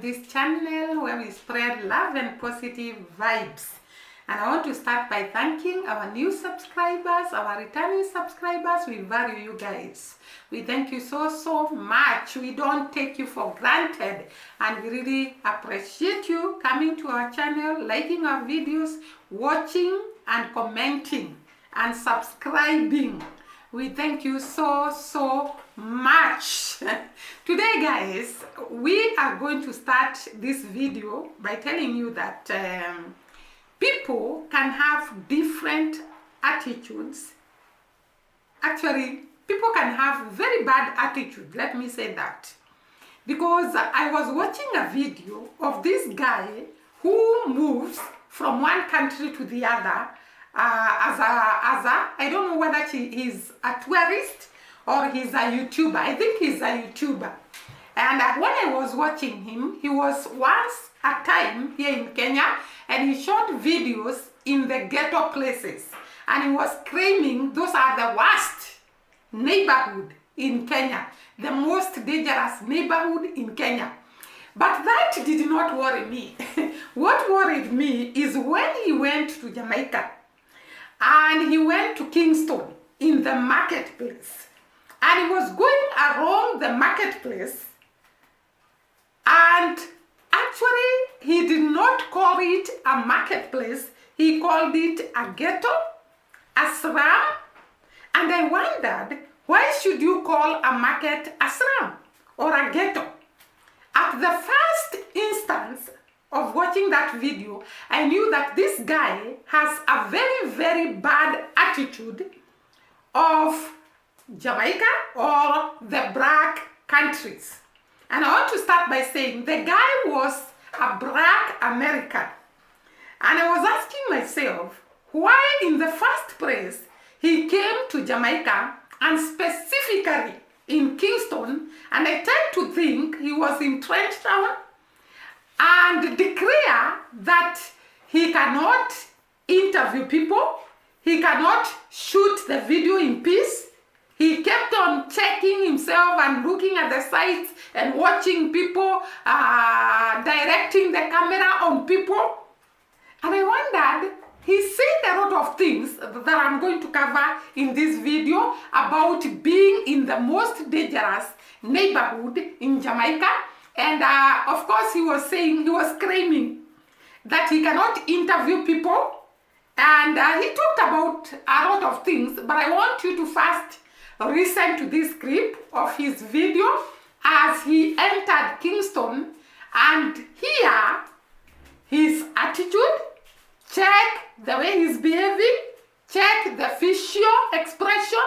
this channel where we spread love and positive vibes. And I want to start by thanking our new subscribers, our returning subscribers. We value you guys. We thank you so much. We don't take you for granted, and we really appreciate you coming to our channel, liking our videos, watching and commenting and subscribing. We thank you so much. Today guys, we are going to start this video by telling you that people can have different attitudes. Actually, people can have very bad attitude, let me say that. Because I was watching a video of this guy who moves from one country to the other I don't know whether he's a tourist or he's a YouTuber. I think he's a YouTuber. And when I was watching him, he was once a time here in Kenya, and he shot videos in the ghetto places. And he was claiming those are the worst neighborhood in Kenya, the most dangerous neighborhood in Kenya. But that did not worry me. What worried me is when he went to Jamaica and he went to Kingston in the marketplace. And he was going around the marketplace, and actually he did not call it a marketplace. He called it a ghetto, a slum. And I wondered, why should you call a market a slum or a ghetto? At the first instance of watching that video, I knew that this guy has a very bad attitude of Jamaica or the black countries. And I want to start by saying the guy was a black American. And I was asking myself, why in the first place he came to Jamaica, and specifically in Kingston, and I tend to think he was in Trench Town, and declare that he cannot interview people, he cannot shoot the video in peace. He kept on checking himself and looking at the sites and watching people, directing the camera on people. And I wondered, he said a lot of things that I'm going to cover in this video about being in the most dangerous neighborhood in Jamaica. And of course he was claiming that he cannot interview people. And he talked about a lot of things, but I want you to first listen to this clip of his video as he entered Kingston and hear his attitude, check the way he's behaving, check the facial expression,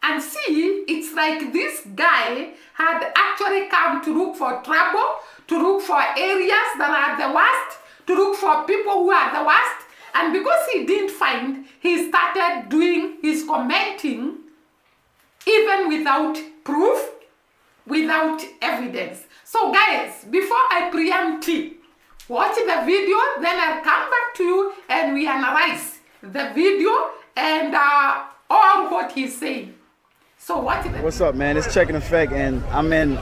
and see, it's like this guy had actually come to look for trouble, to look for areas that are the worst, to look for people who are the worst. And because he didn't find, he started doing his commenting even without proof, without evidence. So guys, before I preempt it, watch the video, then I'll come back to you and we analyze the video and all what he's saying. So what's up, man? It's Check in Effect, and I'm in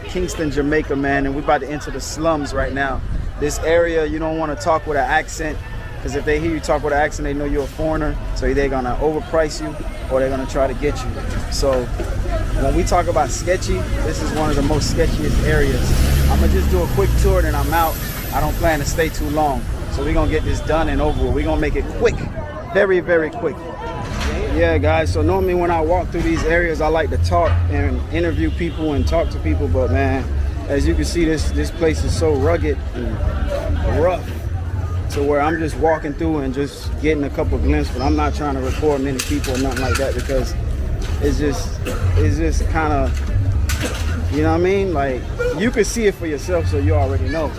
Kingston, Jamaica, man, and we're about to enter the slums right now. This area, you don't want to talk with an accent, because if they hear you talk with an accent, they know you're a foreigner, so they're gonna overprice you or they're gonna try to get you. So when we talk about sketchy, this is one of the most sketchiest areas. I'm gonna just do a quick tour and I'm out. I don't plan to stay too long, so we're gonna get this done and over with. We're gonna make it quick, very quick. Yeah, guys, so normally when I walk through these areas, I like to talk and interview people and talk to people, but man, as you can see, this place is so rugged and rough to where I'm just walking through and just getting a couple glimpses, but I'm not trying to record many people or nothing like that, because it's just kind of, you know what I mean? Like, you can see it for yourself, so you already know.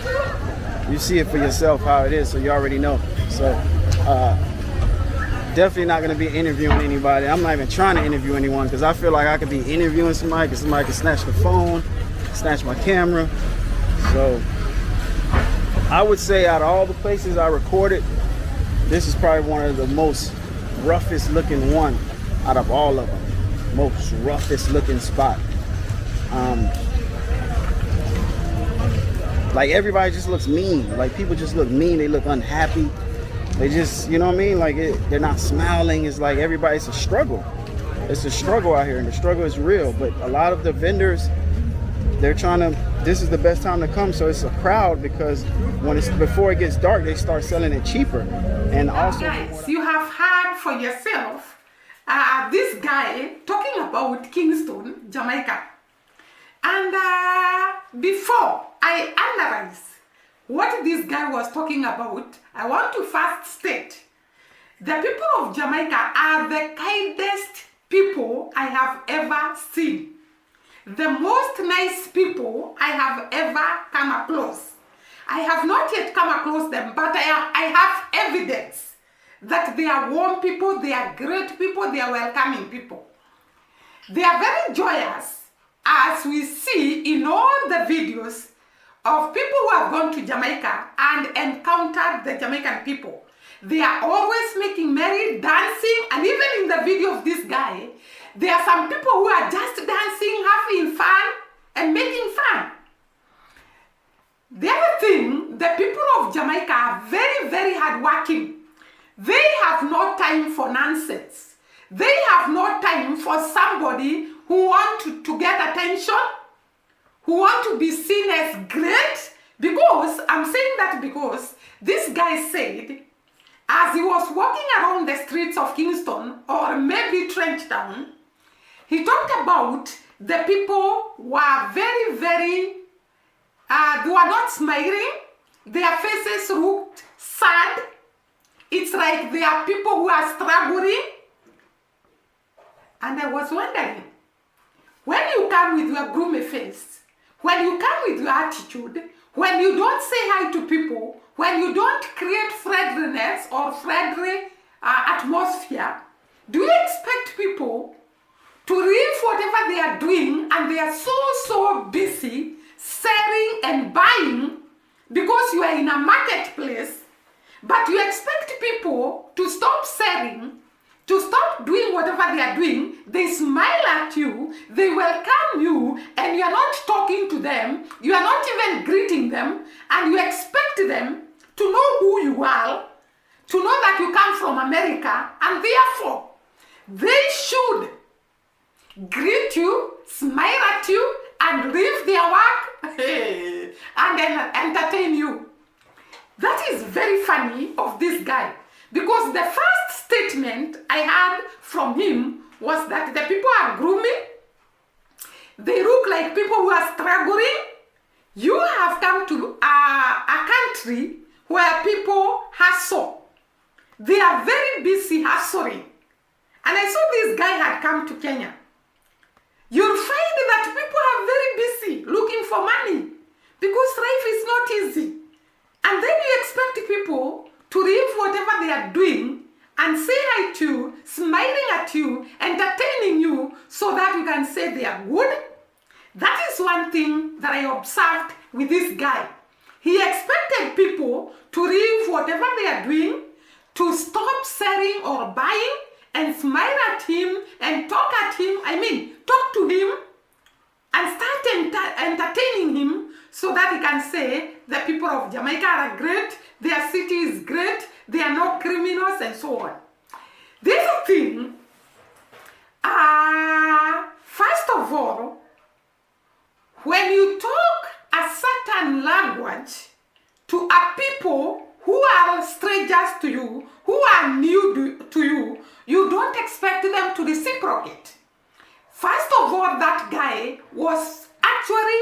You see it for yourself how it is, so you already know. So definitely not going to be interviewing anybody. I'm not even trying to interview anyone, because I feel like I could be interviewing somebody, because somebody could snatch the phone, snatch my camera. So I would say out of all the places I recorded, this is probably one of the most roughest looking one out of all of them. Most roughest looking spot. Like everybody just looks mean. Like people just look mean. They look unhappy. They just, you know what I mean? Like they're not smiling. It's like everybody's a struggle. It's a struggle out here, and the struggle is real. But a lot of the vendors, they're trying to, this is the best time to come. So it's a crowd because before it gets dark, they start selling it cheaper. And also, guys, you have heard for yourself this guy talking about Kingston, Jamaica. And before I analyze what this guy was talking about, I want to first state the people of Jamaica are the kindest people I have ever seen. The most nice people I have ever come across. I have not yet come across them, but I have evidence that they are warm people, they are great people, they are welcoming people. They are very joyous, as we see in all the videos of people who have gone to Jamaica and encountered the Jamaican people. They are always making merry, dancing, and even in the video of this guy, there are some people who are just dancing, having fun, and making fun. The other thing, the people of Jamaica are very, very hardworking. They have no time for nonsense. They have no time for somebody who want to get attention, who want to be seen as great. Because, I'm saying that because this guy said, as he was walking around the streets of Kingston, or maybe Trenchtown, he talked about the people were very, very, they were not smiling. Their faces looked sad. It's like they are people who are struggling. And I was wondering, when you come with your gloomy face, when you come with your attitude, when you don't say hi to people, when you don't create friendliness or friendly atmosphere, do you expect people to leave whatever they are doing and they are so busy selling and buying because you are in a marketplace, but you expect people to stop selling, to stop doing whatever they are doing? They smile at you, they welcome you, and you are not talking to them, you are not even greeting them, and you expect them to know who you are, to know that you come from America, and therefore they should greet you, smile at you, and leave their work and then entertain you. That is very funny of this guy, because the first statement I had from him was that the people are gloomy, they look like people who are struggling. You have come to a country where people hustle. They are very busy hustling. And I saw this guy had come to Kenya. You'll find that people are very busy looking for money because life is not easy. And then you expect people to leave whatever they are doing and say hi to you, smiling at you, entertaining you, so that you can say they are good. That is one thing that I observed with this guy. He expected people to leave whatever they are doing, to stop selling or buying, and smile at him and talk at him. Talk to him and start entertaining him, so that he can say the people of Jamaica are great, their city is great, they are not criminals, and so on. This thing, first of all, when you talk a certain language to a people who are strangers to you, who are new to you, you don't expect them to reciprocate. First of all, that guy was actually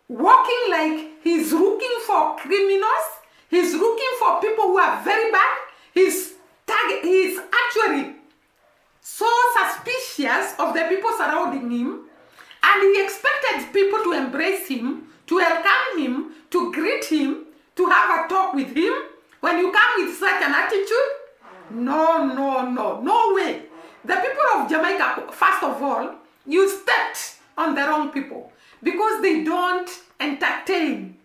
walking like he's looking for criminals, he's looking for people who are very bad, he's actually so suspicious of the people surrounding him, and he expected people to embrace him, to welcome him, to greet him, to have a talk with him. When you come with such an attitude, no way. The people of Jamaica, first of all, you stepped on the wrong people, because they don't entertain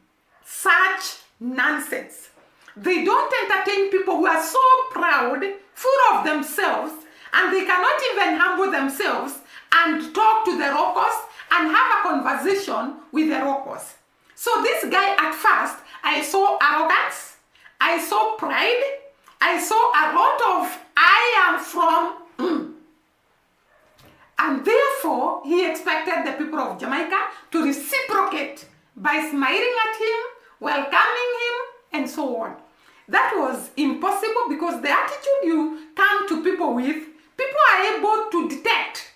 such nonsense. They don't entertain people who are so proud, full of themselves, and they cannot even humble themselves and talk to the locals and have a conversation with the locals. So this guy, at first, I saw arrogance, I saw pride, I saw a lot of I am from, and therefore he expected the people of Jamaica to reciprocate by smiling at him, welcoming him, and so on. That was impossible because the attitude you come to people with, people are able to detect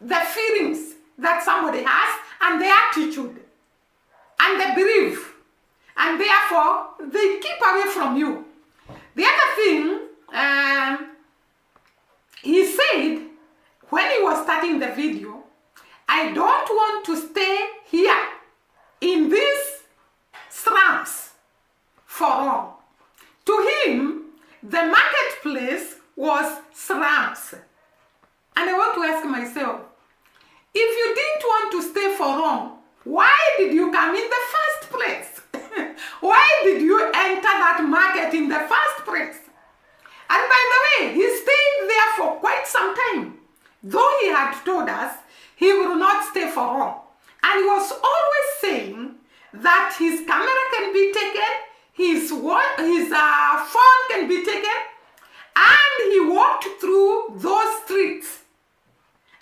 the feelings that somebody has and the attitude and the belief, and therefore they keep away from you. The other thing, he said when he was starting the video, I don't want to stay here in these slums for long. To him, the marketplace was slums. And I want to ask myself, if you didn't want to stay for long, why did you come in the first place? Why did you enter that market in the first place? And by the way, he stayed there for quite some time. Though he had told us he will not stay for long. And he was always saying that his camera can be taken, his phone can be taken, and he walked through those streets.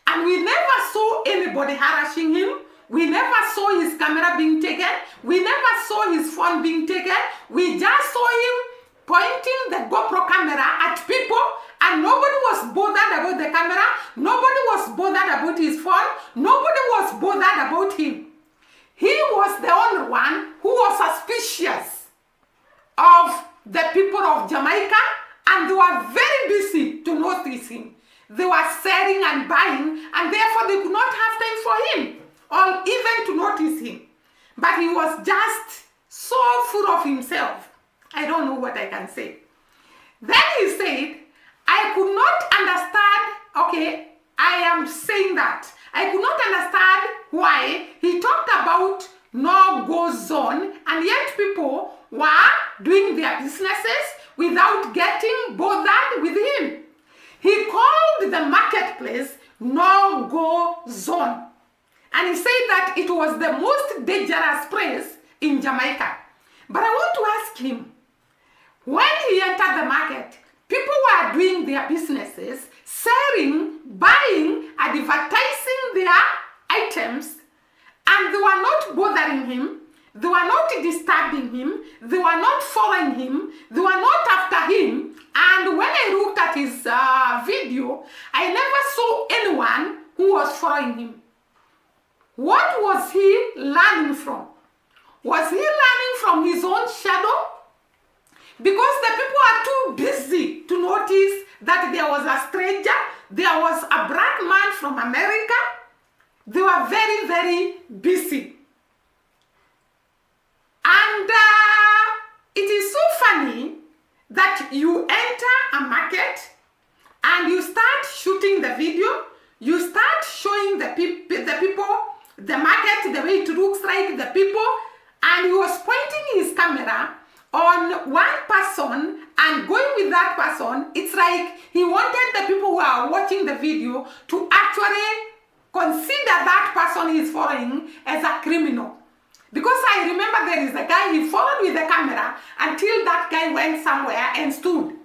And we never saw anybody harassing him. We never saw his camera being taken. We never saw his phone being taken. We just saw him pointing the GoPro camera at people, and nobody was bothered about the camera. Nobody was bothered about his phone. Nobody was bothered about him. He was the only one who was suspicious of the people of Jamaica, and they were very busy to notice him. They were selling and buying, and therefore they could not have time for him or even to notice him. But he was just so full of himself. I don't know what I can say. Then he said, I could not understand, okay, I am saying that. I could not understand why he talked about no-go zone, and yet people were doing their businesses without getting bothered with him. He called the marketplace no-go zone. And he said that it was the most dangerous place in Jamaica. But I want to ask him, when he entered the market, people were doing their businesses, selling, buying, advertising their items, and they were not bothering him, they were not disturbing him, they were not following him, they were not after him. And when I looked at his video, I never saw anyone who was following him. What was he learning from? Was he learning from his own shadow? Because the people are too busy to notice that there was a stranger, there was a black man from America. They were very, very busy. And it is so funny that you enter a market and you start shooting the video, you start showing the people, the market, the way it looks like, the people, and he was pointing his camera on one person and going with that person. It's like he wanted the people who are watching the video to actually consider that person he's following as a criminal. Because I remember there is a guy he followed with the camera until that guy went somewhere and stood.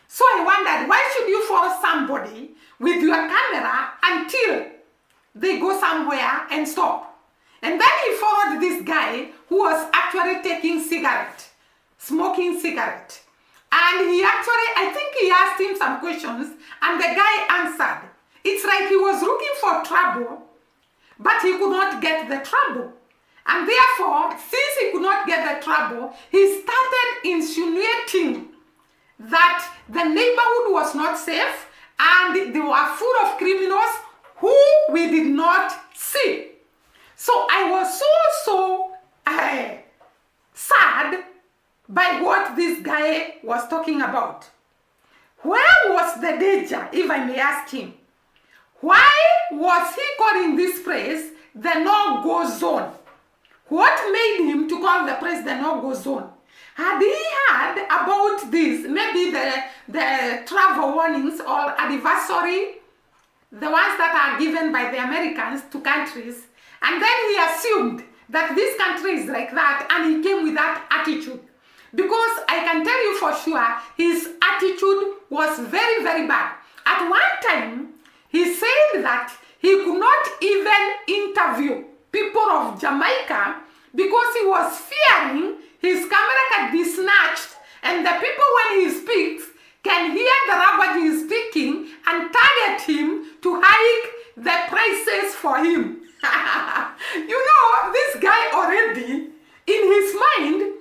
So I wondered, why should you follow somebody with your camera until they go somewhere and stop? And then he followed this guy who was actually taking cigarette, smoking cigarette. And he actually, I think he asked him some questions and the guy answered. It's like he was looking for trouble, but he could not get the trouble. And therefore, since he could not get the trouble, he started insinuating that the neighborhood was not safe and they were full of criminals who we did not see. So I was so sad by what this guy was talking about. Where was the danger, if I may ask him? Why was he calling this place the no-go zone? What made him to call the place the no-go zone? Had he heard about this, maybe the travel warnings or advisory, the ones that are given by the Americans to countries, and then he assumed that this country is like that, and he came with that attitude. Because I can tell you for sure, his attitude was very, very bad. At one time, he said that he could not even interview people of Jamaica because he was fearing his camera can be snatched, and the people, when he speaks, can hear the language he is speaking and target him to hike the prices for him. You know, this guy already, in his mind,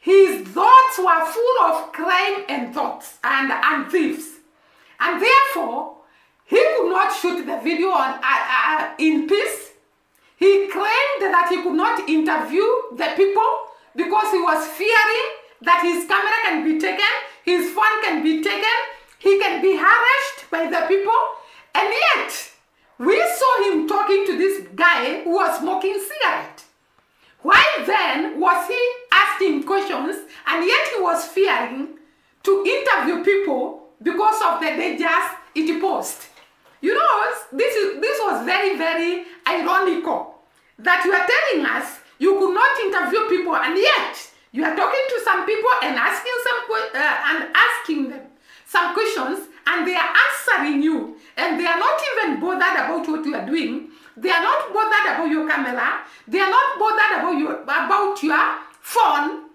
his thoughts were full of crime and thoughts and thieves. And therefore, he could not shoot the video in peace. He claimed that he could not interview the people because he was fearing that his camera can be taken, his phone can be taken, he can be harassed by the people. And yet, we saw him talking to this guy who was smoking cigarette. Why then was he asking questions, and yet he was fearing to interview people because of the dangers it posed? You know, this was very, very ironical that you are telling us you could not interview people, and yet you are talking to some people and asking them some questions, and they are answering you, and they are not even bothered about what you are doing. They are not bothered about your camera. They are not bothered about your phone.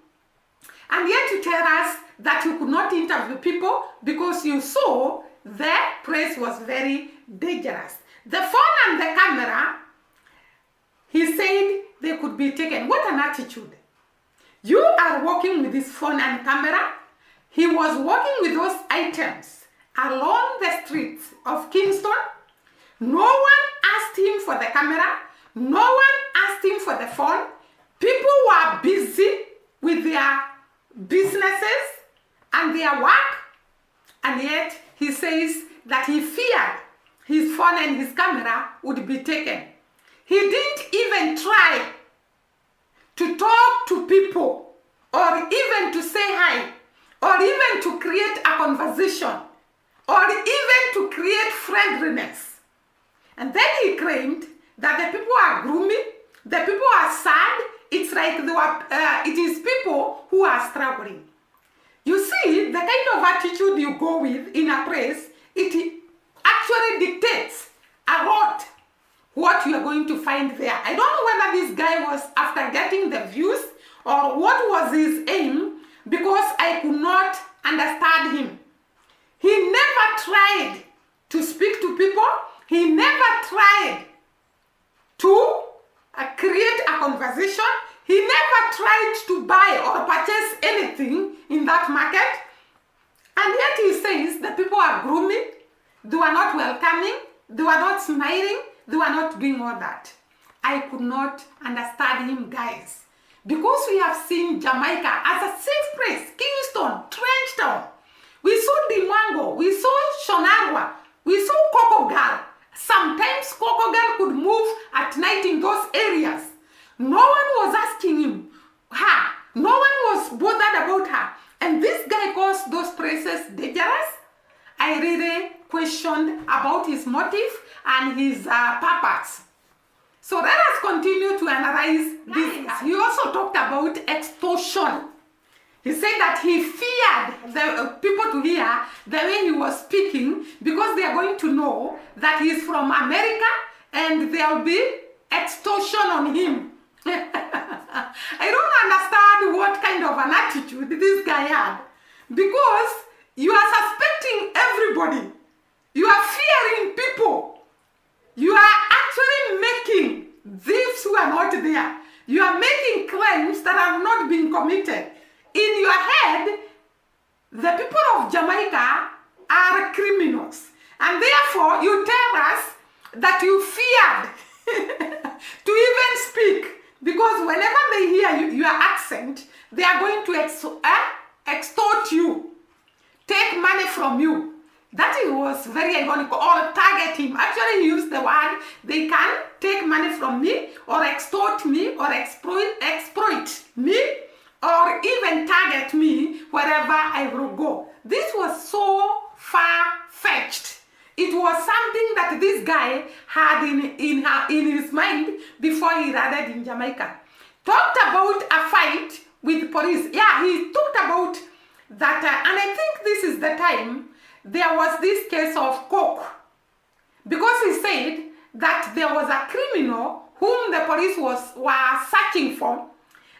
And yet you tell us that you could not interview people because you saw the place was very dangerous. The phone and the camera, he said they could be taken. What an attitude. You are walking with this phone and camera. He was walking with those items along the streets of Kingston. No one asked him for the camera. No one asked him for the phone. People were busy with their businesses and their work. And yet he says that he feared his phone and his camera would be taken. He didn't even try to talk to people or even to say hi or even to create a conversation or even to create friendliness. And then he claimed that the people are gloomy, the people are sad. It's like it is people who are struggling. You see, the kind of attitude you go with in a place, it actually dictates a lot what you are going to find there. I don't know whether this guy was after getting the views or what was his aim, because I could not understand him. He never tried to speak to people. He never tried to create a conversation. He never tried to buy or purchase anything in that market. And yet he says the people are gloomy, they were not welcoming, they were not smiling, they were not doing all that. I could not understand him, guys. Because we have seen Jamaica as a safe place, Kingston, Trenchtown. We saw Dimango, we saw Shonagwa, we saw Coco Girl. Sometimes Coco Girl could move at night in those areas. No one was asking him her. No one was bothered about her. And this guy calls those places dangerous. I really questioned about his motive and his purpose. So let us continue to analyze this. He also talked about extortion. He said that he feared the people to hear the way he was speaking because they are going to know that he is from America and there will be extortion on him. I don't understand what kind of an attitude this guy had, because you are suspecting everybody. You are fearing people. You are actually making thieves who are not there. You are making claims that have not been committed. In your head, the people of Jamaica are criminals. And therefore, you tell us that you feared to even speak. Because whenever they hear your accent, they are going to extort you, take money from you. That was very ironic, or target him. Actually, he used the word, they can take money from me, or extort me, or exploit me, or even target me wherever I will go. This was so far-fetched. It was something that this guy had in his mind before he landed in Jamaica. Talked about a fight with police. Yeah, he talked about that, and I think this is the time there was this case of coke, because he said that there was a criminal whom the police were searching for,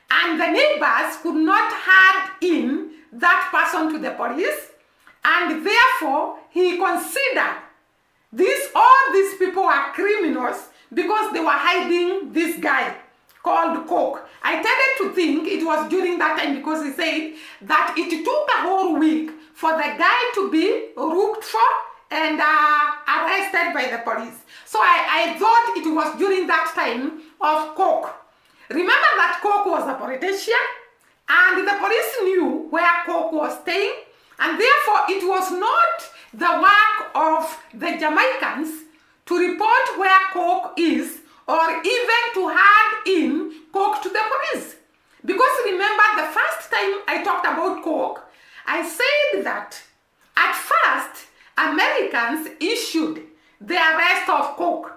and the neighbors could not hand in that person to the police, and therefore he considered all these people are criminals because they were hiding this guy called Coke. I tended to think it was during that time, because he said that it took a whole week for the guy to be looked for and arrested by the police. So I thought it was during that time of Coke. Remember that Coke was a politician, and the police knew where Coke was staying, and therefore it was not the work of the Jamaicans to report where Coke is, or even to hand in Coke to the police. Because remember, the first time I talked about Coke, I said that at first Americans issued the arrest of Coke,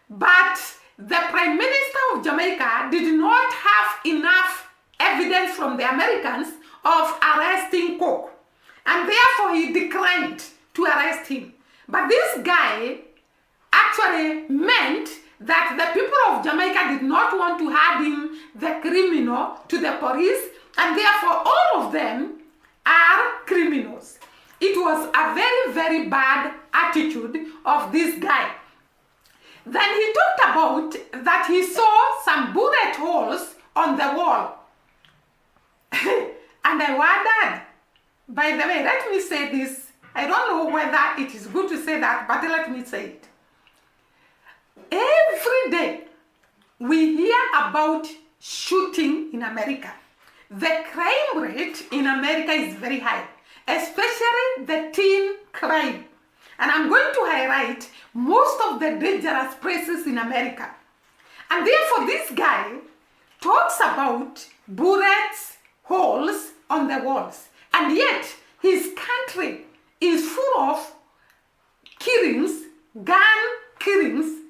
but the Prime Minister of Jamaica did not have enough evidence from the Americans of arresting Coke, and therefore he declined to arrest him. But this guy actually meant that the people of Jamaica did not want to hand in the criminal to the police, and therefore all of them are criminals. It was a very, very bad attitude of this guy. Then he talked about that he saw some bullet holes on the wall. And I wondered, by the way, let me say this. I don't know whether it is good to say that, but let me say it. Every day we hear about shooting in America. The crime rate in America is very high, especially the teen crime. And I'm going to highlight most of the dangerous places in America. And therefore this guy talks about bullets, holes on the walls. And yet his country is full of killings, gun killings,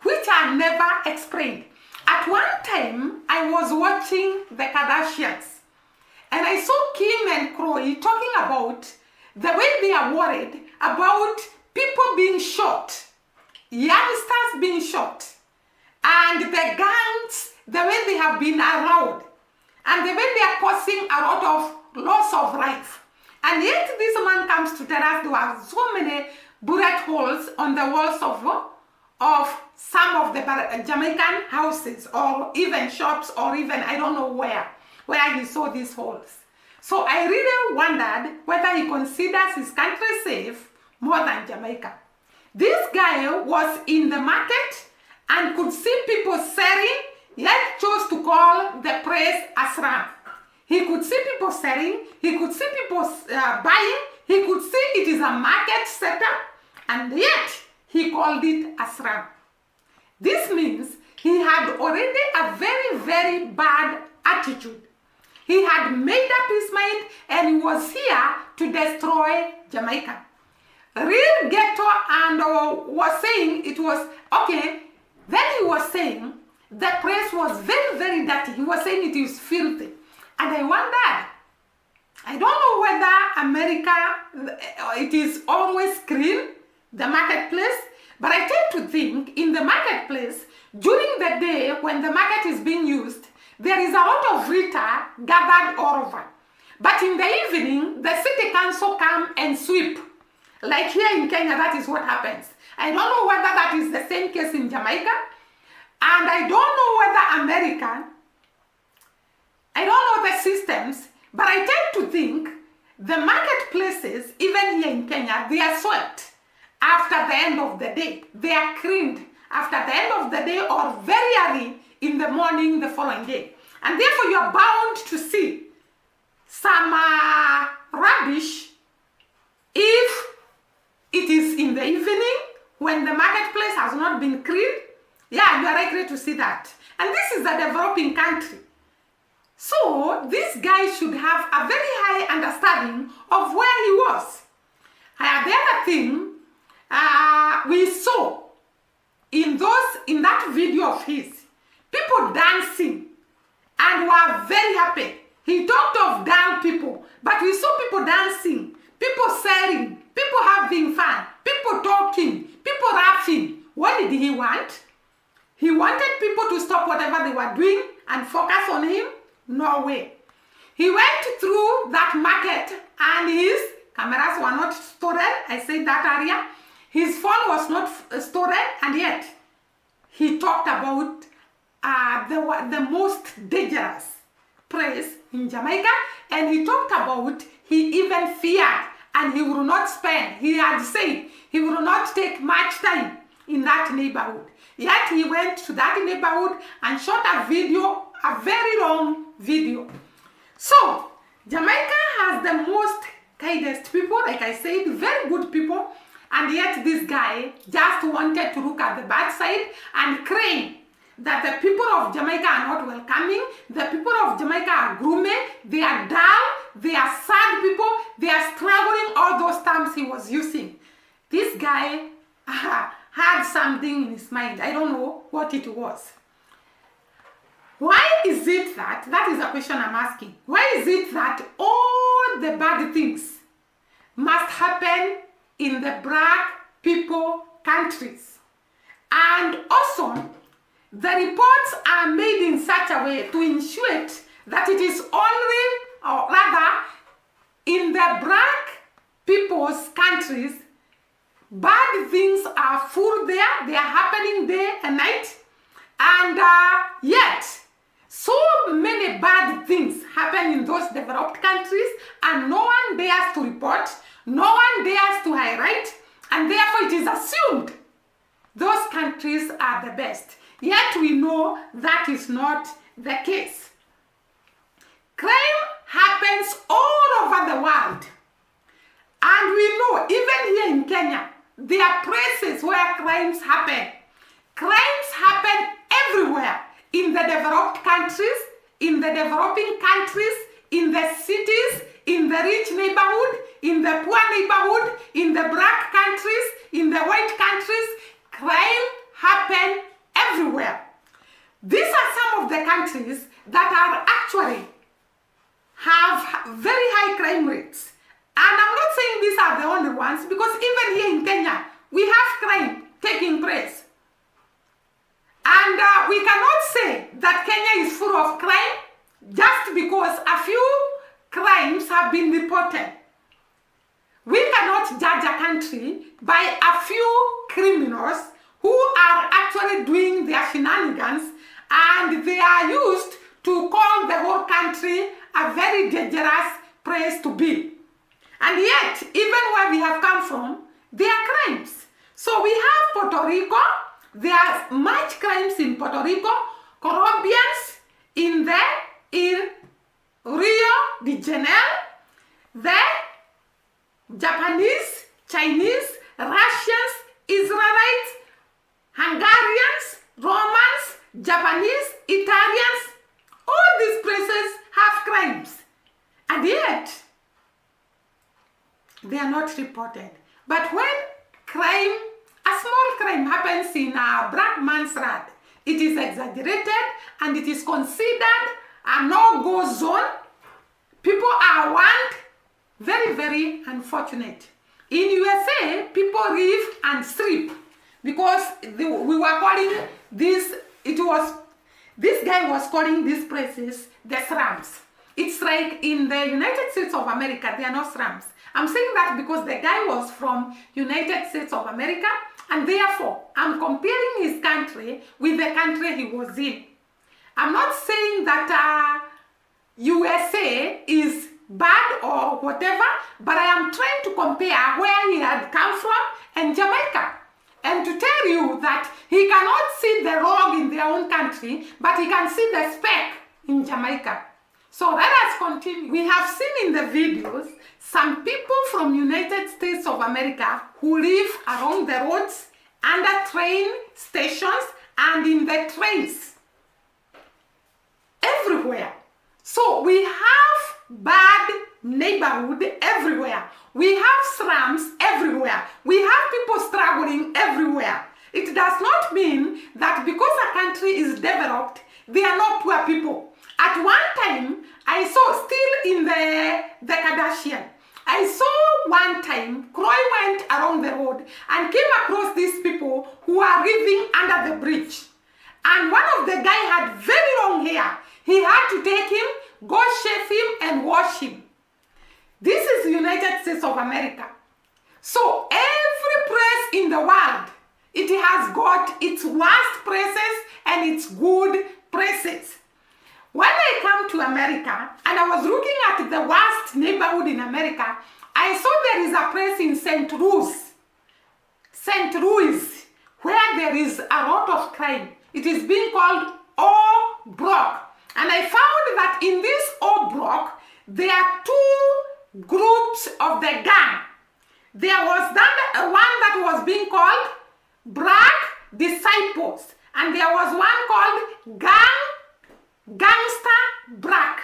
which are never explained. At one time, I was watching the Kardashians, and I saw Kim and Khloe talking about the way they are worried about people being shot, youngsters being shot, and the gangs, the way they have been allowed, and the way they are causing a lot of loss of life. And yet this man comes to tell us there are so many bullet holes on the walls of some of the Jamaican houses, or even shops, or even I don't know where he saw these holes. So I really wondered whether he considers his country safe more than Jamaica. This guy was in the market and could see people selling, yet chose to call the place Asram. He could see people selling, he could see people buying, he could see it is a market setup, and yet he called it Asram. This means he had already a very, very bad attitude. He had made up his mind and he was here to destroy Jamaica. Real ghetto and was saying it was okay. Then he was saying the place was very, very dirty. He was saying it is filthy. And I wondered, I don't know whether America, it is always clean, the marketplace, but I tend to think in the marketplace, during the day when the market is being used, there is a lot of litter gathered all over. But in the evening, the city council come and sweep. Like here in Kenya, that is what happens. I don't know whether that is the same case in Jamaica. And I don't know whether America, I don't know the systems, but I tend to think the marketplaces, even here in Kenya, they are swept after the end of the day. They are cleaned after the end of the day or very early in the morning the following day. And therefore you are bound to see some rubbish if it is in the evening when the marketplace has not been cleaned. Yeah, you are likely to see that. And this is a developing country. So this guy should have a very high understanding of where he was. The other thing we saw in that video of his, people dancing and were very happy. He talked of dull people, but we saw people dancing, people selling, people having fun, people talking, people laughing. What did he want? He wanted people to stop whatever they were doing and focus on him? No way. He went through that market and his cameras were not stolen. I said that earlier. His phone was not stolen, and yet he talked about the most dangerous place in Jamaica, and he talked about he even feared and he would not spend. He had said he would not take much time in that neighborhood. Yet he went to that neighborhood and shot a video, a very long video. So Jamaica has the most kindest people, like I said, very good people, and yet this guy just wanted to look at the bad side and claim that the people of Jamaica are not welcoming, the people of Jamaica are gloomy, they are dull, they are sad people, they are struggling, all those terms he was using. This guy had something in his mind. I don't know what it was. Why is it that is a question I'm asking. Why is it that all the bad things must happen in the black people countries? And also, the reports are made in such a way to ensure that it is only, or rather, in the black people's countries, bad things are full there, they are happening day and night, and yet, so many bad things happen in those developed countries, and no one dares to report, no one dares to highlight, and therefore it is assumed those countries are the best. Yet we know that is not the case. Crime happens all over the world. And we know, even here in Kenya, there are places where crimes happen. Crimes happen everywhere. In the developed countries, in the developing countries, in the cities, in the rich neighborhood, in the poor neighborhood, in the black countries, in the white countries, crime happen everywhere. These are some of the countries that are actually have very high crime rates. And I'm not saying these are the only ones, because even here in Kenya, we have crime taking place. And we cannot say that Kenya is full of crime just because a few crimes have been reported. We cannot judge a country by a few criminals who are actually doing their shenanigans, and they are used to call the whole country a very dangerous place to be. And yet, even where we have come from, there are crimes. So we have Puerto Rico. There are much crimes in Puerto Rico. Colombians in Rio de Janeiro. The Japanese, Chinese, Russians, Israelites, Hungarians, Romans, Japanese, Italians, all these places have crimes. And yet, they are not reported. But when crime, a small crime happens in a black man's land, it is exaggerated and it is considered a no-go zone. People are warned. Very, very unfortunate. In USA, people live and sleep because we were calling this, this guy was calling these places the slums. It's like in the United States of America, there are no slums. I'm saying that because the guy was from United States of America, and therefore I'm comparing his country with the country he was in. I'm not saying that USA is bad or whatever, but I am trying to compare where he had come from and Jamaica, and to tell you that he cannot see the wrong in their own country, but he can see the speck in Jamaica. So let us continue. We have seen in the videos some people from United States of America who live along the roads, under train stations, and in the trains. Everywhere. So we have bad neighborhood everywhere. We have slums everywhere. We have people struggling everywhere. It does not mean that because They are not poor people. At one time, I saw, still in the Kardashian, I saw one time, Croy went around the road and came across these people who are living under the bridge. And one of the guy had very long hair. He had to take him, go shave him and wash him. This is the United States of America. So every place in the world, it has got its worst places and its good places. When I come to America and I was looking at the worst neighborhood in America, I saw there is a place in St. Louis, where there is a lot of crime. It is being called O Block. And I found that in this O Block, there are two groups of the gang. There was one that was being called Black Disciples, and there was one called Gangster Black.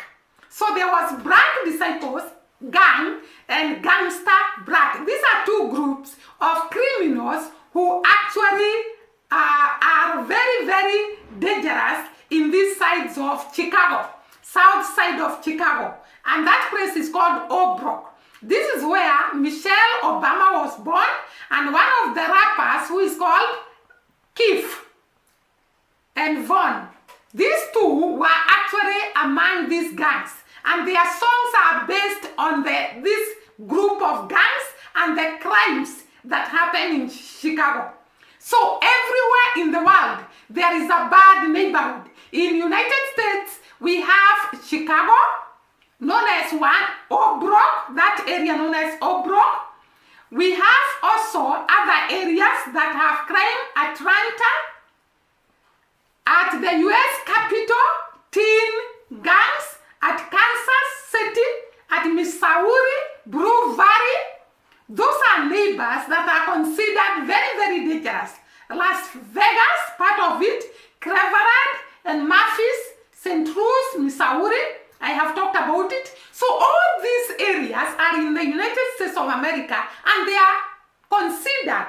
So there was Black Disciples, gang, and Gangster Black. These are two groups of criminals who actually are very, very dangerous in these sides of Chicago, south side of Chicago. And that place is called O Block. This is where Michelle Obama was born, and one of the rappers who is called Keith and Vaughn. These two were actually among these gangs, and their songs are based on this group of gangs and the crimes that happen in Chicago. So everywhere in the world, there is a bad neighborhood. In United States, we have Chicago, known as O Block, that area known as O Block. We have also other areas that have crime: Atlanta, at the US Capitol, teen gangs, at Kansas City, at Missouri, Blue Valley. Those are neighbors that are considered very, very dangerous. Las Vegas, part of it, Cleveland and Memphis, St. Louis, Missouri. I have talked about it. So all these areas are in the United States of America, and they are considered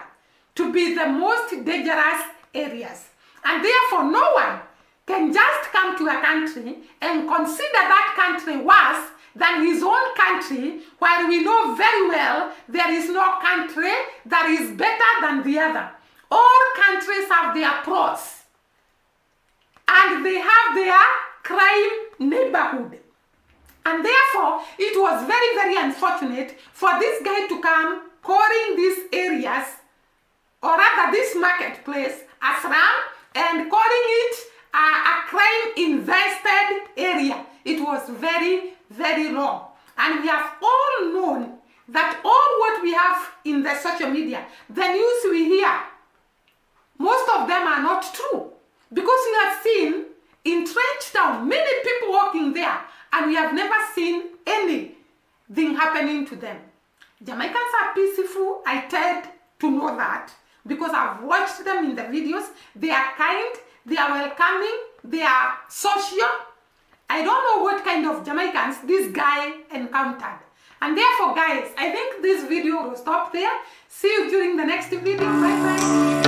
to be the most dangerous areas. And therefore, no one can just come to a country and consider that country worse than his own country, while we know very well there is no country that is better than the other. All countries have their pros, and they have their crime neighborhood. And therefore, it was very, very unfortunate for this guy to come calling these areas, or rather this marketplace, a slum, and calling it a crime-invested area. It was very, very wrong. And we have all known that all what we have in the social media, the news we hear, most of them are not true. Because we have seen in Trench Town, many people walking there, and we have never seen anything happening to them. Jamaicans are peaceful. I tend to know that because I've watched them in the videos. They are kind, they are welcoming, they are social. I don't know what kind of Jamaicans this guy encountered. And therefore, guys, I think this video will stop there. See you during the next video. Bye bye.